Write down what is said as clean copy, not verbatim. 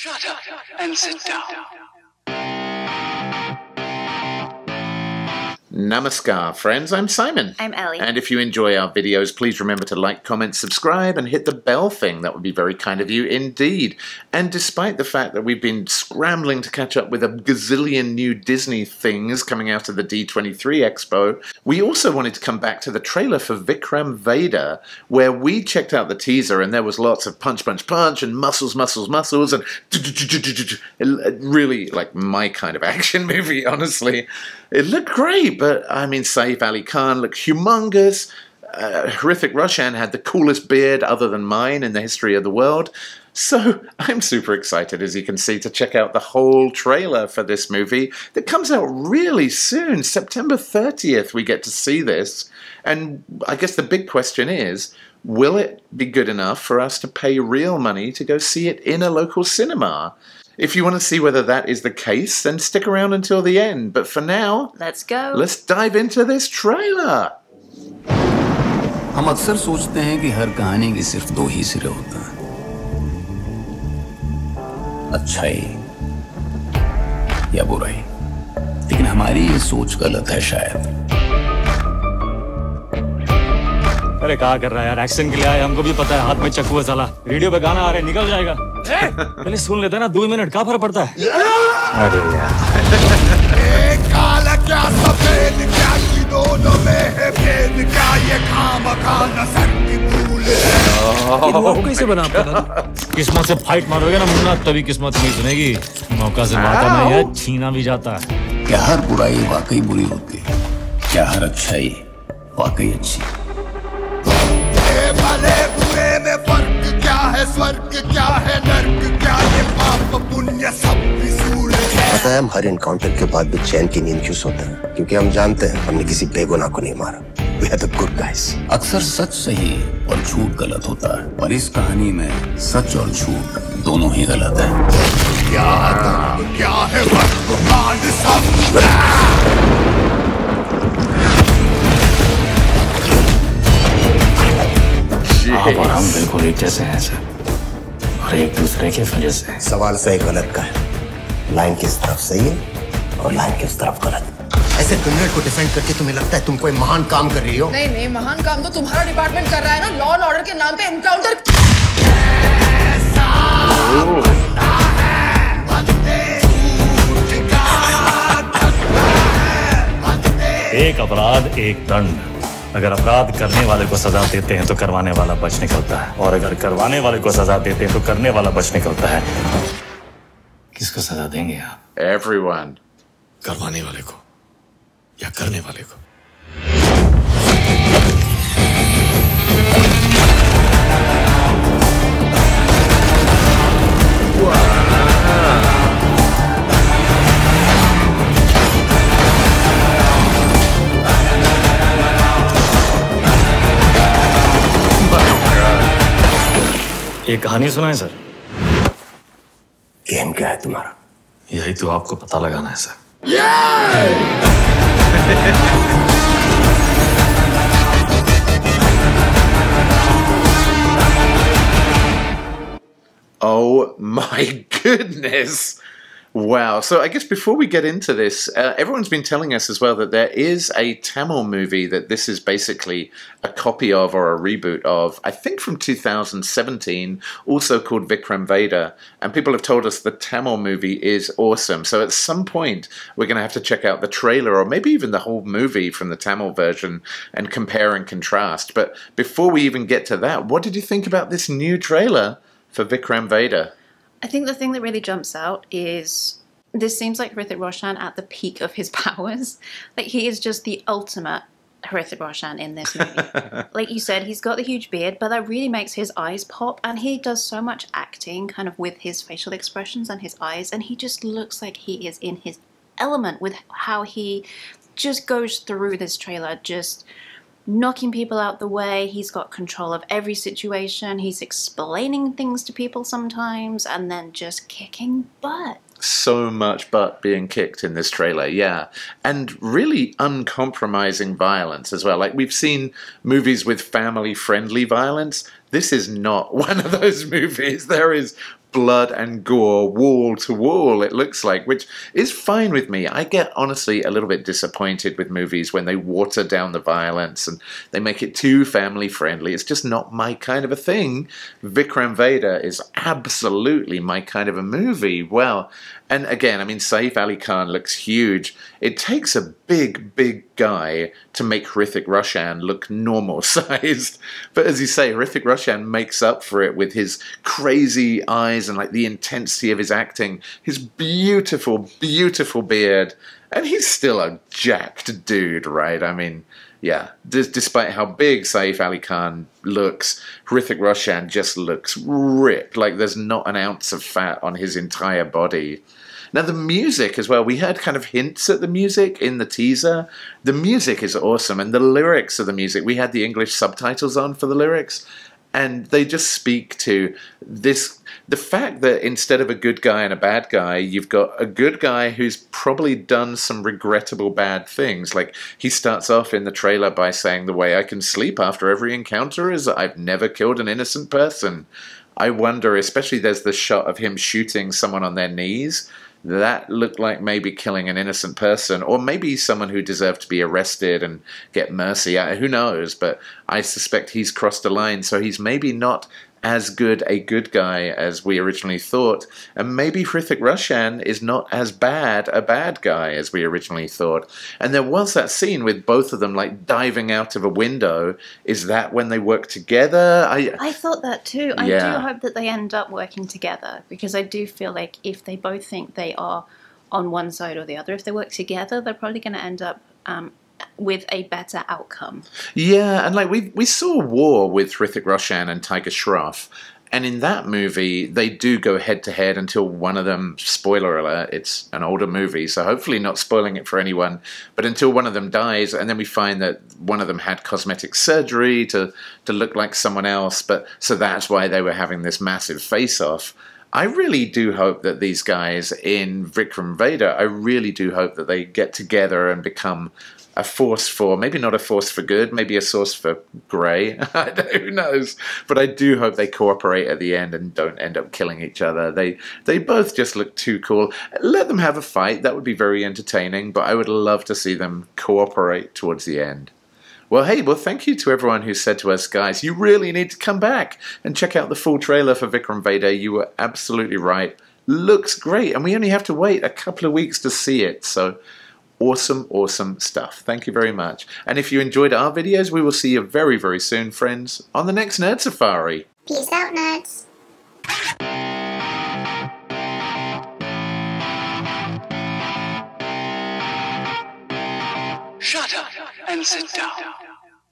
Shut up and sit down. Namaskar, friends. I'm Simon. I'm Ellie. And if you enjoy our videos, please remember to like, comment, subscribe, and hit the bell thing. That would be very kind of you indeed. And despite the fact that we've been scrambling to catch up with a gazillion new Disney things coming out of the D23 Expo, we also wanted to come back to the trailer for Vikram Vedha, where we checked out the teaser and there was lots of punch, punch, punch, and muscles, muscles, muscles, and really like my kind of action movie, honestly. It looked great, but I mean, Saif Ali Khan looked humongous. Hrithik Roshan had the coolest beard other than mine in the history of the world. So I'm super excited, as you can see, to check out the whole trailer for this movie that comes out really soon. September 30th we get to see this. And I guess the big question is, will it be good enough for us to pay real money to go see it in a local cinema? If you want to see whether that is the case, then stick around until the end. But for now, let's go. Let's dive into this trailer. हम अक्सर सोचते हैं कि हर कहानी के सिर्फ दो ही सिरे होते हैं, अच्छाई या बुराई। लेकिन हमारी ये सोच गलत है शायद। अरे क्या कर रहा है यार, एक्शन के लिए आए, हमको भी पता है, हाथ में चाकू है साला, रेडियो पे गाना आ रहा है, निकल जाएगा। पहले सुन लेते हैं ना, 2 मिनट क्या फर्क पड़ता है। अरे यार काला क्या सफेद क्या की दोनों में है भेद क्या, ये खामखा नजर की भूल है। कैसे बना आपका? किस्मत से फाइट मारोगे ना मुन्ना, तभी किस्मत नहीं सुनेगी। मौका से मारता नहीं है, छीना भी जाता है। क्या हर बुराई वाकई बुरी होती है? क्या हर अच्छाई वाकई अच्छी? भले बुरे में फर्क क्या है, स्वर्ग क्या है, नर्क क्या, ये पाप पुण्य सब विसूल है। पता है हम हर इनकाउंटर के बाद भी चैन की नींद क्यों सोते हैं? क्योंकि हम जानते हैं हमने किसी बेगुनाह को नहीं मारा। We are the good guys. अक्सर सच सही और झूठ गलत होता है, और इस कहानी में सच और झूठ दोनों ही गलत है। क्या है वर्तमान सब? आप और हम बिल्कुल एक जैसे हैं सर, और एक दूसरे की वजह से। सवाल सही गलत का है, लाइन किस तरफ सही है और लाइन किस तरफ गलत। ऐसे क्रिमिनल को डिफेंड करके तुम्हें लगता है तुम कोई महान काम कर रही हो? नहीं नहीं, महान काम तो तुम्हारा डिपार्टमेंट कर रहा है ना, लॉ एंड ऑर्डर के नाम पे एनकाउंटर। एक अपराध एक दंड। अगर अपराध करने वाले को सजा देते हैं तो करवाने वाला बच निकलता है, और अगर करवाने वाले को सजा देते हैं तो करने वाला बच निकलता है। किसको सजा देंगे आप? Everyone. करवाने वाले को या करने वाले को? ये कहानी सुनाए सर? गेम क्या है तुम्हारा? यही तो आपको पता लगाना है sir. Oh my goodness. Wow. So I guess before we get into this, everyone's been telling us as well that there is a Tamil movie that this is basically a copy of or a reboot of, I think from 2017, also called Vikram Vedha. And people have told us the Tamil movie is awesome. So at some point, we're going to have to check out the trailer or maybe even the whole movie from the Tamil version and compare and contrast. But before we even get to that, what did you think about this new trailer for Vikram Vedha? I think the thing that really jumps out is this seems like Hrithik Roshan at the peak of his powers. Like, he is just the ultimate Hrithik Roshan in this movie. Like you said, he's got the huge beard, but that really makes his eyes pop, and he does so much acting kind of with his facial expressions and his eyes, and he just looks like he is in his element with how he just goes through this trailer, just knocking people out the way. He's got control of every situation. He's explaining things to people sometimes and then just kicking butt. So much butt being kicked in this trailer, yeah. And really uncompromising violence as well. Like, we've seen movies with family-friendly violence. This is not one of those movies. There is blood and gore wall to wall, it looks like, which is fine with me. I get honestly a little bit disappointed with movies when they water down the violence and they make it too family friendly. It's just not my kind of a thing. Vikram Vedha is absolutely my kind of a movie. Well, and again, I mean, Saif Ali Khan looks huge. It takes a big guy to make Hrithik Roshan look normal sized. But as you say, Hrithik Roshan makes up for it with his crazy eyes and like the intensity of his acting, his beautiful beard. And he's still a jacked dude, right? I mean, yeah, despite how big Saif Ali Khan looks, Hrithik Roshan just looks ripped. Like there's not an ounce of fat on his entire body. Now the music as well, we heard kind of hints at the music in the teaser. The music is awesome, and the lyrics of the music, we had the English subtitles on for the lyrics, and they just speak to this, the fact that instead of a good guy and a bad guy, you've got a good guy who's probably done some regrettable bad things. Like, he starts off in the trailer by saying, the way I can sleep after every encounter is I've never killed an innocent person. I wonder, especially there's the shot of him shooting someone on their knees, that looked like maybe killing an innocent person, or maybe someone who deserved to be arrested and get mercy. Who knows? But I suspect he's crossed a line, so he's maybe not as good a good guy as we originally thought, and maybe Hrithik Roshan is not as bad a bad guy as we originally thought. And there was that scene with both of them like diving out of a window. Is that when they work together? I thought that too. I do hope that they end up working together, because I do feel like if they both think they are on one side or the other, if they work together, they're probably going to end up with a better outcome. Yeah, and like we saw War with Hrithik Roshan and Tiger Shroff, and in that movie they do go head to head until one of them, spoiler alert, it's an older movie, so hopefully not spoiling it for anyone, but until one of them dies, and then we find that one of them had cosmetic surgery to look like someone else, but so that's why they were having this massive face-off. I really do hope that these guys in Vikram Vedha, I really do hope that they get together and become a force for, maybe not a force for good, maybe a source for grey, who knows, but I do hope they cooperate at the end and don't end up killing each other. They both just look too cool. Let them have a fight, that would be very entertaining, but I would love to see them cooperate towards the end. Well, hey, thank you to everyone who said to us, guys, you really need to come back and check out the full trailer for Vikram Vedha. You were absolutely right. Looks great, and we only have to wait a couple of weeks to see it, so awesome stuff. Thank you very much. And if you enjoyed our videos, we will see you very, very soon, friends, on the next Nerd Safari. Peace out, nerds. Shut up and sit down.